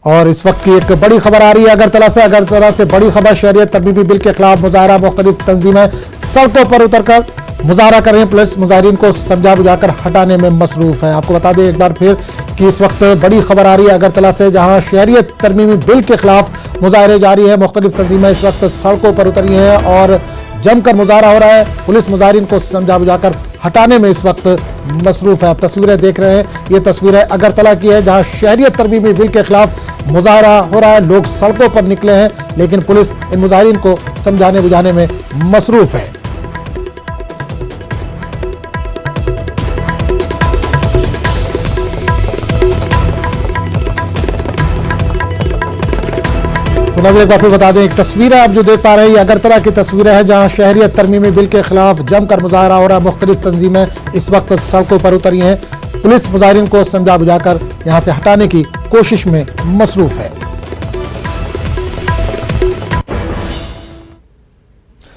और इस वक्त की एक बड़ी खबर आ रही है अगरतला से बड़ी खबर। शहरियत तरमीमी बिल के खिलाफ मुजाहरा, मुख्तलिफ तंजीमें सड़कों पर उतरकर मुजाहरा कर रही हैं। पुलिस मुजाहरीन को समझा बुझाकर हटाने में मसरूफ है। आपको बता दें एक बार फिर कि इस वक्त बड़ी खबर आ रही है अगरतला से, जहां शहरियत तरमीमी बिल के खिलाफ मुजाहरे जारी है। मुख्तलिफ तंजीमें इस वक्त सड़कों पर उतरी हैं और जमकर मुजाहरा हो रहा है। पुलिस मुजाहरीन को समझा बुझाकर हटाने में इस वक्त मसरूफ है। आप तस्वीरें देख रहे हैं, ये तस्वीरें अगरतला की है, जहां शहरियत तरमीमी बिल के खिलाफ मुजाहरा हो रहा है। लोग सड़कों पर निकले हैं, लेकिन पुलिस इन मुजाहरीन को समझाने बुझाने में मसरूफ है। तो नजर एक बार फिर बता दें, एक तस्वीर है आप जो देख पा रहे हैं, ये अगरतला की तस्वीरें हैं, जहां शहरियत तरमीमी बिल के खिलाफ जमकर मुजाहरा हो रहा है। मुख्तलिफ तंजीमें इस वक्त सड़कों पर उतरी हैं। पुलिस मुजाहरीन को समझा बुझाकर यहां से हटाने की कोशिश में मसरूफ है।